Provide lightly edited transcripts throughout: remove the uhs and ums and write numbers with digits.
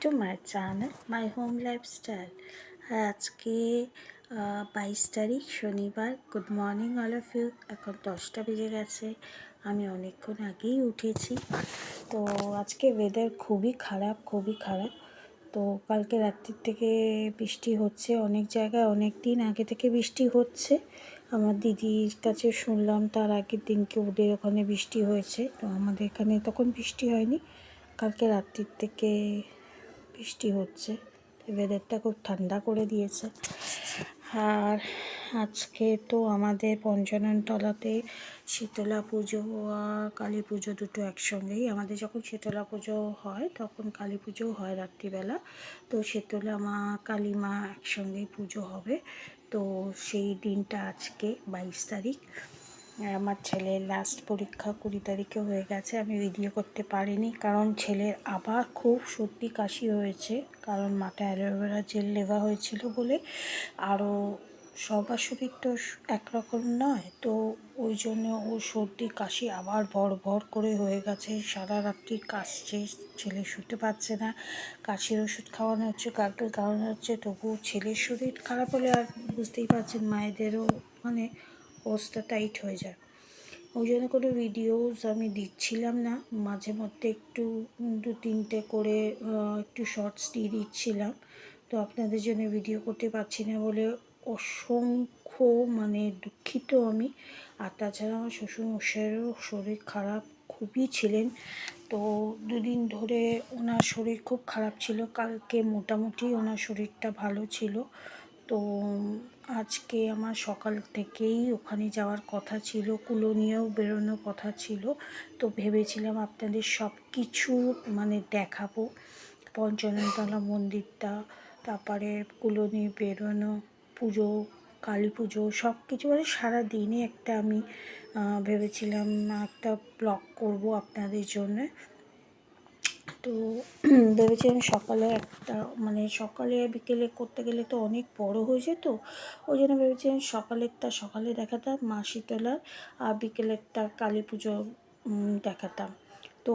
to my channel My Home Lifestyle। আর আজকে 22 তারিখ শনিবার। Good morning all of you. এখন 10টা বেজে গেছে, আমি অনেকক্ষণ আগেই উঠেছি। তো আজকে ওয়েদার খুবই খারাপ। তো কালকে রাত্রির থেকে বৃষ্টি হচ্ছে, অনেক জায়গায় অনেক দিন আগে থেকে বৃষ্টি হচ্ছে। আমার দিদির কাছে শুনলাম তার আগের দিনকে ওদের ওখানে বৃষ্টি হয়েছে, তো আমাদের এখানে তখন বৃষ্টি হয়নি। কালকে রাত্রির থেকে বৃষ্টি হচ্ছে, ওয়েদারটা খুব ঠান্ডা করে দিয়েছে। আর আজকে তো আমাদের পঞ্চাননতলাতে শীতলা পুজো আর কালী পুজো দুটো একসঙ্গেই। আমাদের যখন শীতলা পুজো হয় তখন কালী পুজোও হয় রাত্রিবেলা। তো শীতলা মা কালী মা একসঙ্গেই পুজো হবে। তো সেই দিনটা আজকে 22 তারিখ। আমার ছেলের লাস্ট পরীক্ষা 20 তারিখে হয়ে গেছে। আমি ভিডিও করতে পারিনি কারণ ছেলের আবার খুব সর্দি কাশি হয়েছে, কারণ মাথায় অ্যালোভেরা জেল লেওয়া হয়েছিল বলে। আরও সবার শরীর তো একরকম নয়, তো ওই জন্য ও সর্দি কাশি আবার ভর করে হয়ে গেছে। সারা রাত্রি কাশছে, ছেলে শুতে পারছে না। কাশির ওষুধ খাওয়ানো হচ্ছে, গার্গল খাওয়ানো হচ্ছে, তবুও ছেলের শরীর খারাপ হলে আর বুঝতেই পারছেন মায়েদেরও অবস্থা টাইট হয়ে যায়। ওই জন্য কোনো ভিডিওস আমি দিচ্ছিলাম না, মাঝে মধ্যে একটু 2-3টে করে একটু শর্টস দিয়ে দিচ্ছিলাম। তো আপনাদের জন্য ভিডিও করতে পারছি না বলে অসংখ্য দুঃখিত আমি। আর তাছাড়া আমার শ্বশুরমশাইয়েরও শরীর খারাপ খুবই ছিলেন। তো 2 দিন ধরে ওনার শরীর খুব খারাপ ছিল। কালকে মোটামুটি ওনার শরীরটা ভালো ছিল। তো আজকে আমার সকাল থেকেই ওখানে যাওয়ার কথা ছিল, কুলো নিয়েও বেরোনোর কথা ছিল। তো ভেবেছিলাম আপনাদের সব কিছু দেখাবো, পঞ্চাননতলা মন্দিরটা, তারপরে কুলো নিয়ে বেরোনো, পুজো, কালী পুজো, সব কিছু সারাদিনে একটা আমি ভেবেছিলাম একটা ব্লগ করব আপনাদের জন্যে। তো ভেবেছিলাম সকালে একটা সকালে বিকেলে করতে গেলে তো অনেক বড় হয়ে যেত, ওই জন্য ভেবেছিলাম সকালে দেখাতাম মা শীতলার, আর বিকেলেরটা কালী পুজো দেখাতাম। তো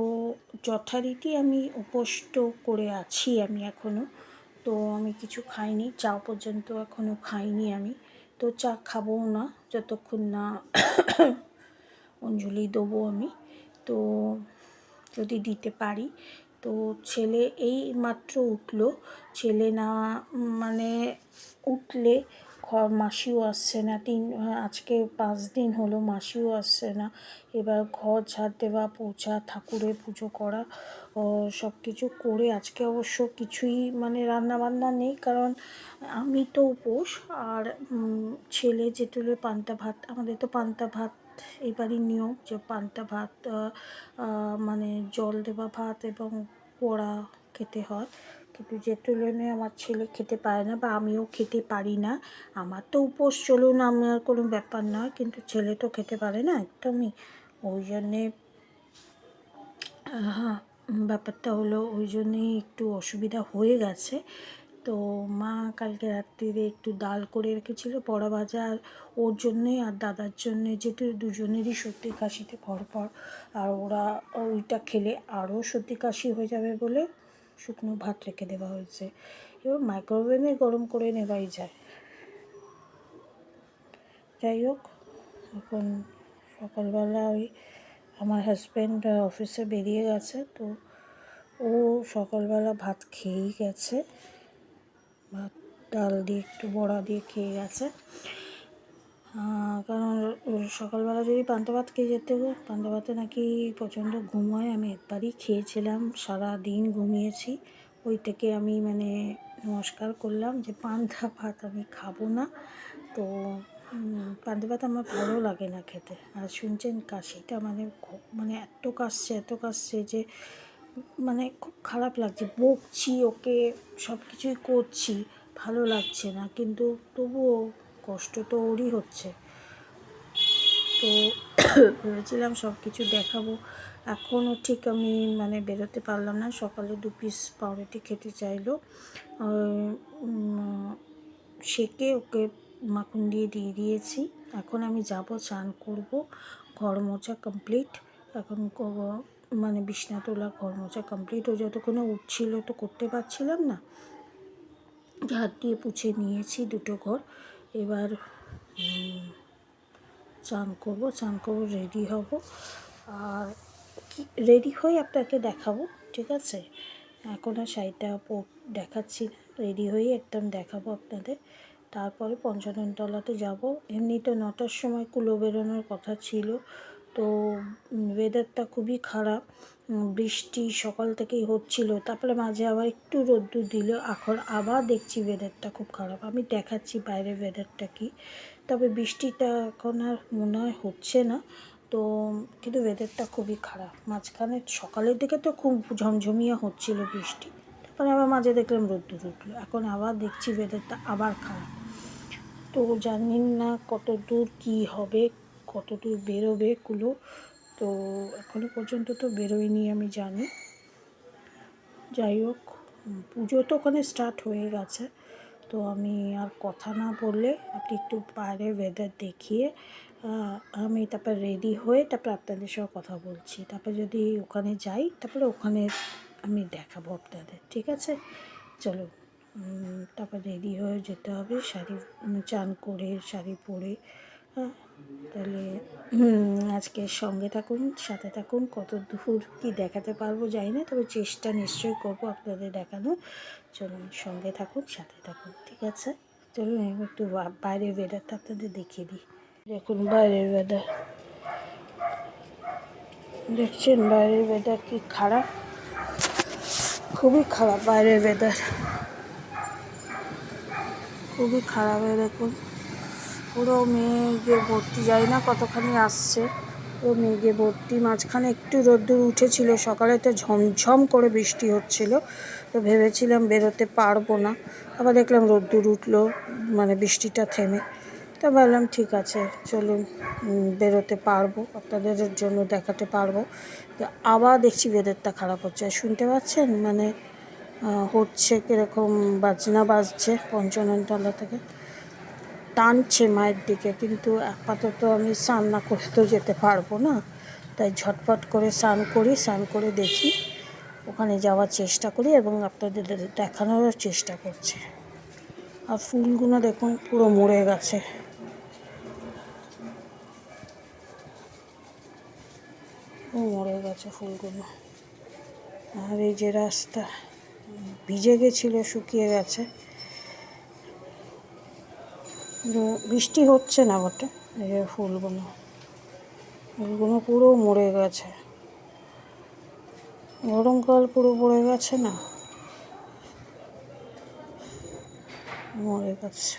যথারীতি আমি উপোস করে আছি আমি এখনও। তো আমি কিছু খাইনি, চা পর্যন্ত এখনও খাইনি আমি। তো চা খাবও না যতক্ষণ না অঞ্জলি দেবো আমি, তো যদি দিতে পারি। তো ছেলে এই মাত্র উঠলো, ছেলে না উঠলে মাসিও আসছে না, আজকে 5 দিন হলো মাসিও আসছে না। এবার ঘর ঝাড় দেওয়া, পোছা, ঠাকুরের পুজো করা, সব কিছু করে আজকে অবশ্য কিছুই রান্নাবান্না নেই, কারণ আমি তো উপোস। আর ছেলে যেটুলে পান্তা ভাত, আমাদের তো পান্তা ভাত এবারই নিয়ম যে পান্তা ভাত জল দেওয়া ভাত এবং পোড়া খেতে হয়। কিন্তু যে তুলনায় আমার ছেলে খেতে পারে না, বা আমিও খেতে পারি না। আমার তো উপোস চলুন, আমার কোনো ব্যাপার নয়, কিন্তু ছেলে তো খেতে পারে না একদমই। ওই জন্যে ব্যাপারটা হলো, ওই জন্যেই একটু অসুবিধা হয়ে গেছে। তো মা কালকে রাত্রিরে একটু ডাল করে রেখেছিল, বড়া ভাজা, আর ওর জন্যে আর দাদার জন্যে, যেহেতু দুজনেরই সর্দি কাশিতে ভরপুর, আর ওরা ওইটা খেলে আরও সর্দি কাশি হয়ে যাবে বলে শুকনো ভাত রেখে দেওয়া হয়েছে। এবার মাইক্রোওভেনে গরম করে নেওয়াই যায়। যাই হোক, এখন সকালবেলা আমার হাজব্যান্ড অফিসে বেরিয়ে গেছে, তো ও সকালবেলা ভাত খেয়েই গেছে, ভাত ডাল দিয়ে একটু বড়া দিয়ে খেয়ে গেছে। কারণ সকালবেলা যদি পান্তা ভাত খেয়ে যেতে, পান্তা ভাতে নাকি প্রচণ্ড ঘুম হয়। আমি একবারই খেয়েছিলাম, সারা দিন ঘুমিয়েছি। ওই থেকে আমি নমস্কার করলাম যে পান্তা ভাত আমি খাবো না। তো পান্তা ভাত আমার ভালো লাগে না খেতে। আর শুনছেন কাশিটা এত কাশছে যে খুব খারাপ লাগছে। বকছি ওকে, সব কিছুই করছি, ভালো লাগছে না, কিন্তু তবুও কষ্ট তো ওরই হচ্ছে। তো ভেবেছিলাম সব কিছু দেখাবো, এখনও ঠিক আমি বেরোতে পারলাম না। সকালে 2 পিস পাউরুটি খেতে চাইলো, সেকে ওকে মাখন দিয়ে দিয়েছি। এখন আমি যাব, স্নান করব, ঘর মোছা কমপ্লিট। এখন মানে বিছনা তোলা, ঘর মোছা কমপ্লিট হয়ে যতক্ষণে উঠছিল তো করতে পারছিলাম না, ঝাড় দিয়ে পুছে নিয়েছি দুটো ঘর। এবার চান করবো, রেডি হব, আর রেডি হয়ে আপনাকে দেখাবো, ঠিক আছে? এখন আর শাড়িটা দেখাচ্ছি না, রেডি হয়ে একদম দেখাবো আপনাদের। তারপরে পঞ্চননতলাতে যাব। এমনি তো 9টার সময় কুলো বেরোনোর কথা ছিল, তো ওয়েদারটা খুবই খারাপ, বৃষ্টি সকাল থেকেই হচ্ছিল, তারপরে মাঝে আবার একটু রোদ্দুর দিল, এখন আবার দেখছি ওয়েদারটা খুব খারাপ। আমি দেখাচ্ছি বাইরের ওয়েদারটা কি, তবে বৃষ্টিটা এখন আর মনে হয় হচ্ছে না, তো কিন্তু ওয়েদারটা খুবই খারাপ। মাঝখানে সকালের দিকে তো খুব ঝমঝমিয়ে হচ্ছিল বৃষ্টি, তারপরে আবার মাঝে দেখলাম রোদ্দুর উঠলো, এখন আবার দেখছি ওয়েদারটা আবার খারাপ। তো জানি না কত দূর কী হবে, কত দূর বেরোবে কুলো, তো এখনও পর্যন্ত তো বেরোয়নি আমি জানি। যাই হোক, পুজো তো ওখানে স্টার্ট হয়ে গেছে, তো আমি আর কথা না বললে আপনি একটু বাইরে ওয়েদার দেখিয়ে আমি তারপর রেডি হয়ে তারপর আপনাদের সঙ্গে কথা বলছি। তারপর যদি ওখানে যাই তারপরে ওখানে আমি দেখাবো আপনাদের, ঠিক আছে? চলো, তারপর রেডি হয়ে যেতে হবে, শাড়ি চান করে শাড়ি পরে। তাহলে আজকে সঙ্গে থাকুন, সাথে থাকুন, কত দূর কী দেখাতে পারবো জানি না, তবে চেষ্টা নিশ্চয়ই করবো আপনাদের দেখানোর। চলুন, সঙ্গে থাকুন, সাথে থাকুন, ঠিক আছে? চলুন একটু বাইরের ওয়েদারটা আপনাদের দেখিয়ে দিই। দেখুন বাইরের ওয়েদার, দেখছেন বাইরের ওয়েদার কি খারাপ, খুবই খারাপ বাইরের ওয়েদার, খুবই খারাপ। দেখুন পুরো মেঘে ভর্তি, যাই না কতখানি আসছে, পুরো মেঘে ভর্তি। মাঝখানে একটু রোদ্দুর উঠেছিল, সকালে তো ঝমঝম করে বৃষ্টি হচ্ছিল, তো ভেবেছিলাম বেরোতে পারবো না, আবার দেখলাম রোদ্দুর উঠলো, মানে বৃষ্টিটা থেমে, তো ভাবলাম ঠিক আছে চলুন বেরোতে পারবো, আপনাদের জন্য দেখাতে পারবো। তো আবার দেখছি ওয়েদারটা খারাপ হচ্ছে, শুনতে পাচ্ছেন মানে হচ্ছে কীরকম বাজনা বাজছে পঞ্চননতলা থেকে, টানছে মায়ের দিকে, কিন্তু আপাতত আমি স্নান না করে তো যেতে পারবো না, তাই ঝটপট করে স্নান করি, স্নান করে দেখি, ওখানে যাওয়ার চেষ্টা করি এবং আপনাদের দেখানোর চেষ্টা করছি। আর ফুলগুলো দেখুন পুরো মরে গেছে, মরে গেছে ফুলগুলো। আর এই যে রাস্তা ভিজে গেছিলো, শুকিয়ে গেছে, বৃষ্টি হচ্ছে না বটে। এই যে ফুলগুলো পুরো মরে গেছে, গরমকাল পুরো পড়ে গেছে না, মরে গেছে।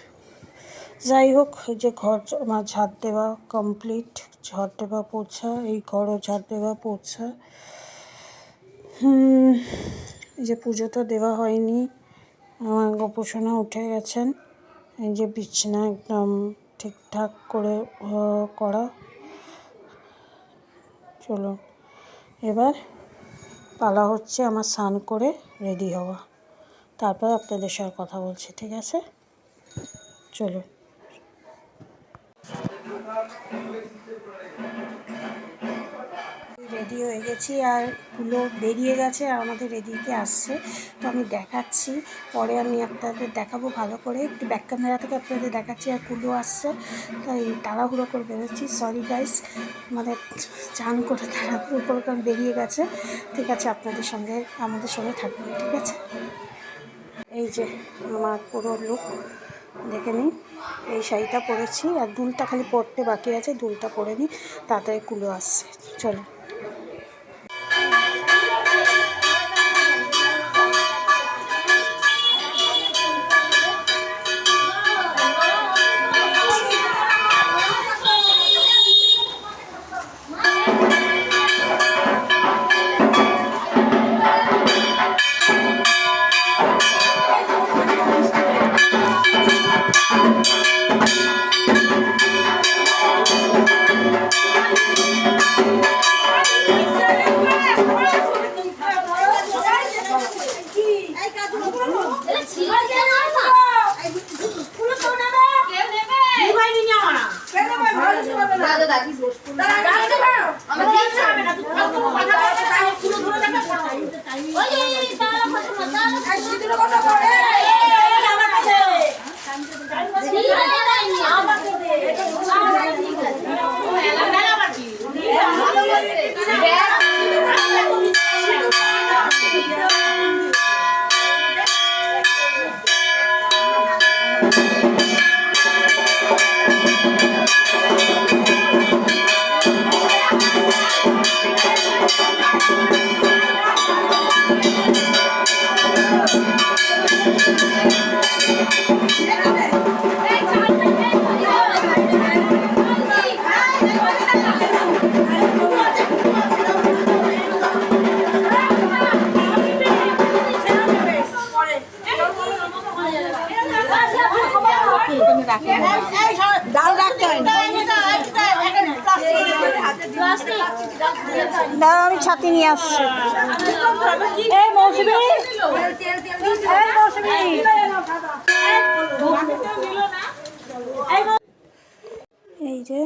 যাই হোক, এই যে ঘর আমার ঝাড় দেওয়া কমপ্লিট, ঝাড় দেওয়া পোছা, এই ঘরও ঝাড় দেওয়া পোছা। এই যে পুজোটা দেওয়া হয়নি, আমার গোপোষণা উঠে গেছেন, এই যে বিছানা একদম ঠিকঠাক করে করা। চলো এবার পালা হচ্ছে আমার স্নান করে রেডি হওয়া, তারপর আপনাদের সঙ্গে কথা বলছি, ঠিক আছে? চলো। রেডি হয়ে গেছি, আর কুলো বেরিয়ে গেছে আর আমাদের এদিকে আসছে, তো আমি দেখাচ্ছি, পরে আমি আপনাদের দেখাবো ভালো করে, একটু ব্যাক ক্যামেরা থেকে আপনাদের দেখাচ্ছি। আর কুলো আসছে, তাই তাড়াহুড়ো করে বেরোচ্ছি, সরি গাইস, মানে চান করে তাড়াহুড়ো করে কারণ বেরিয়ে গেছে, ঠিক আছে? আপনাদের সঙ্গে আমাদের সঙ্গে থাকবেন, ঠিক আছে? এই যে আমার পুরো লুক দেখে নিই, এই শাড়িটা পরেছি, আর দুলটা খালি পরতে বাকি আছে, দুলটা পরে নিই, তাড়াতাড়ি কুলো আসছে। চলো। দাঁড়া আমি ছাতি নিয়ে আসছি। এই মৌসুমী, এই যে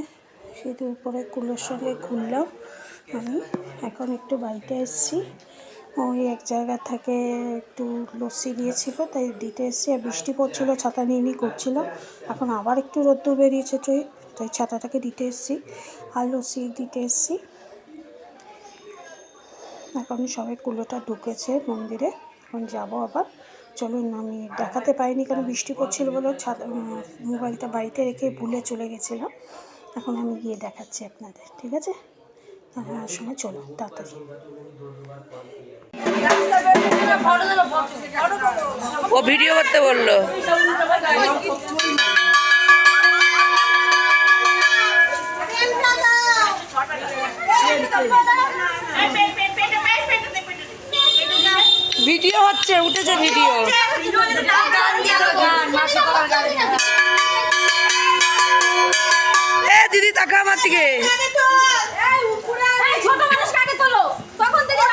সিঁদুর পরে কুলোর সঙ্গে ঘুরলাম। আমি এখন একটু বাড়িতে এসেছি। ওই এক জায়গা থেকে একটু লস্যি দিয়েছিল তাই দিতে এসেছি। আর বৃষ্টি পড়ছিল, ছাতা নিয়ে নিয়ে করছিলাম। এখন আবার একটু রোদ্দুর বেরিয়েছে তাই ছাতাটাকে দিতে এসেছি আর লস্যি দিতে এসেছি। এখন সবাই কুলোটা ঢুকেছে মন্দিরে, এখন যাব আবার। চলুন, আমি দেখাতে পারিনি কারণ বৃষ্টি পড়ছিল বলে মোবাইলটা বাড়িতে রেখে ভুলে চলে গেছিলাম। এখন আমি গিয়ে দেখাচ্ছি আপনাদের, ঠিক আছে? আমার সময় চলো তাড়াতাড়ি। ও ভিডিও করতে বললো। ভিডিও হচ্ছে, উঠেছে ভিডিও। এ দিদি তাকা আমার দিকে। ছোট মানুষ কাকে তোলো তখন থেকে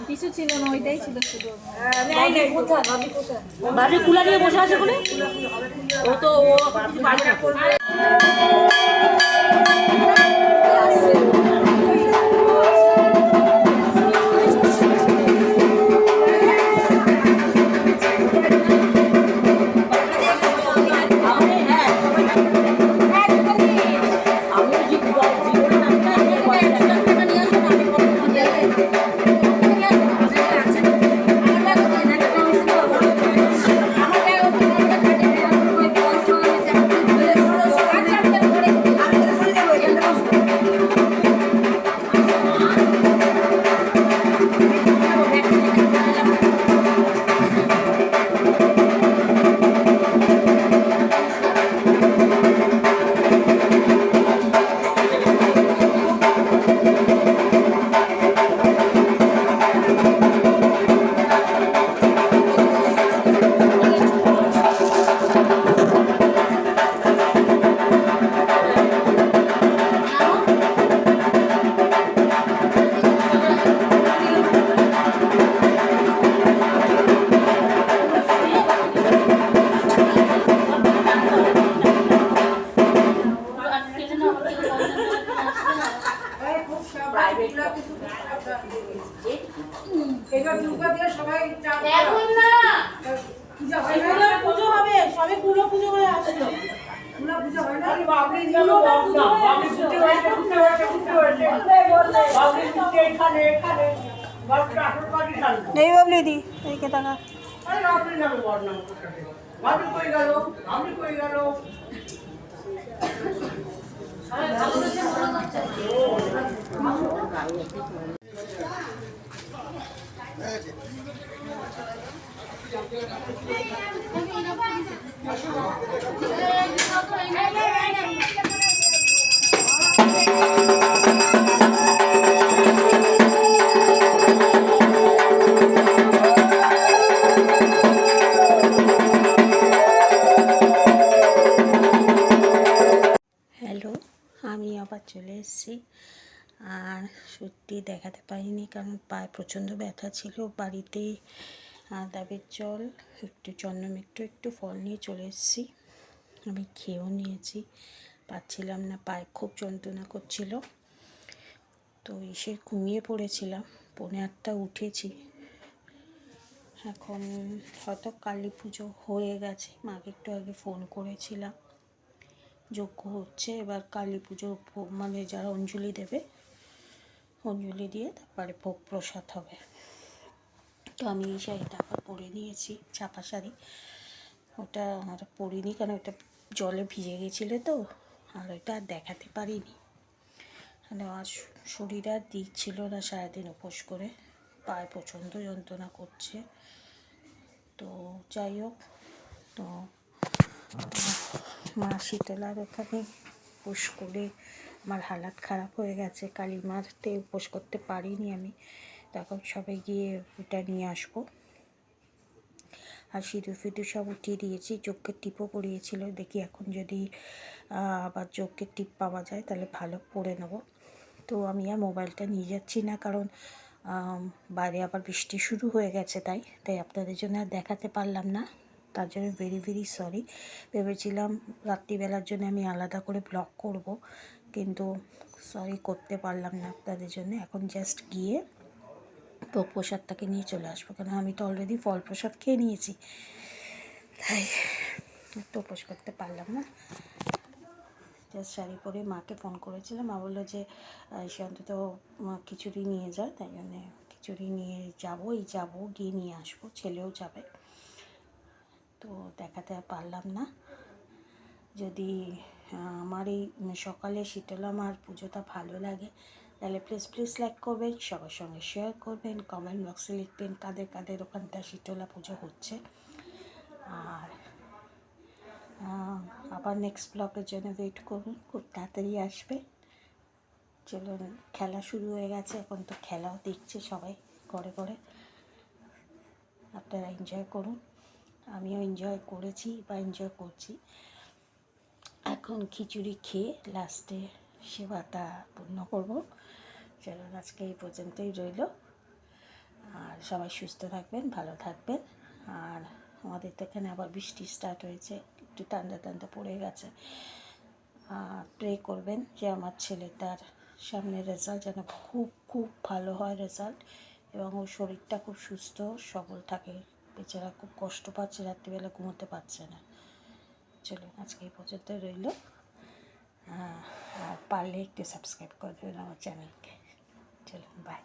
কিছু ছিল না, ওইটাই ছিল শুধু। ভাবি কুলা নিয়ে বসে আছে কোনে? ও তো পুজো হবে, সবে পুজো হয়ে আসলো। এই বাবলি দি এইকে টাকা হ্যালো, আমি আবার চলে এসেছি। আর সত্যি দেখাতে পারিনি কারণ পায়ে প্রচণ্ড ব্যথা ছিল। বাড়িতে ডাবের জল, একটু চন্দ্রমিত্র, একটু ফল নিয়ে চলে এসেছি। আমি খেয়েও নিয়েছি, পাচ্ছিলাম না, পায়ে খুব যন্ত্রণা করছিল। তো এসে ঘুমিয়ে পড়েছিলাম, 8:45 উঠেছি। এখন হয়তো কালী পুজো হয়ে গেছে, মাকে একটু আগে ফোন করেছিলাম। যজ্ঞ হচ্ছে, এবার কালী পুজো মানে যারা অঞ্জলি দেবে, অঞ্জলি দিয়ে তারপরে ভোগ প্রসাদ হবে। তো আমি এই শাড়িটা আবার পরে নিয়েছি, ছাপা শাড়ি। ওটা আর পরিনি কারণ ওটা জলে ভিজে গেছিলো তো, আর ওটা আর দেখাতে পারিনি। মানে আজ শরীর আর দিচ্ছিল না, সারাদিন উপোস করে পায়ে প্রচণ্ড যন্ত্রণা করছে। তো যাই হোক, তো মা শীতলার ওখানে উপোস করে আমার হালাত খারাপ হয়ে গেছে। কালী মাতে উপোস করতে পারিনি আমি, তখন সবাই গিয়ে ওটা নিয়ে আসবো। আর সিঁদুর ফিঁদুর সব উঠিয়ে দিয়েছি, যজ্ঞের টিপও পরিয়েছিল। দেখি এখন যদি আবার যজ্ঞের টিপ পাওয়া যায় তাহলে ভালো পরে নেব। তো আমি আর মোবাইলটা নিয়ে যাচ্ছি না, কারণ বাইরে আবার বৃষ্টি শুরু হয়ে গেছে, তাই আপনাদের জন্য আর দেখাতে পারলাম না। তার জন্য ভেরি ভেরি সরি। ভেবেছিলাম রাত্রিবেলার জন্য আমি আলাদা করে ব্লগ করব, কিন্তু সরি, করতে পারলাম না আপনাদের জন্য। এখন জাস্ট গিয়ে ভোগ প্রসাদটাকে নিয়ে চলে আসবো, কারণ আমি তো অলরেডি ফল প্রসাদ খেয়ে নিয়েছি, তাই তো উপোস করতে পারলাম না। জাস্ট শাড়ি পরে মাকে ফোন করেছিলাম, মা বললো যে সে অন্তত খিচুড়ি নিয়ে যায়, তাই জন্যে খিচুড়ি নিয়ে যাবো, গিয়ে নিয়ে আসবো, ছেলেও যাবে। তো দেখাতে পারলাম না। যদি আমার এই সকালে শীতলা মার পুজোটা ভালো লাগে তাহলে প্লিজ লাইক করবেন, সবার সঙ্গে শেয়ার করবেন, কমেন্ট বক্সে লিখবেন কাদের ওখানটা শীতলা পুজো হচ্ছে। আর আবার নেক্সট ব্লগের জন্য ওয়েট করুন, খুব তাড়াতাড়ি আসবে। চলুন, খেলা শুরু হয়ে গেছে, এখন তো খেলাও দেখছে সবাই ঘরে ঘরে। আপনারা এনজয় করুন, আমিও এনজয় করেছি বা এনজয় করছি। এখন খিচুড়ি খেয়ে লাস্টে সেবাটা পূর্ণ করব। চলুন, আজকে এই পর্যন্তই রইল। আর সবাই সুস্থ থাকবেন, ভালো থাকবেন। আর আমাদের তো এখানে আবার বৃষ্টি স্টার্ট হয়েছে, একটু ঠান্ডা পড়ে গেছে। প্রে করবেন যে আমার ছেলেটার সামনে রেজাল্ট যেন খুব ভালো হয় রেজাল্ট, এবং ওর শরীরটা খুব সুস্থ সবল থাকে। বেচারা খুব কষ্ট পাচ্ছে, রাত্রিবেলা ঘুমোতে পারছে না। চলুন, আজকে এই পর্যন্ত রইল। আর পারলে একটু সাবস্ক্রাইব করে দেবেন আমার চ্যানেলকে। চলুন, বাই।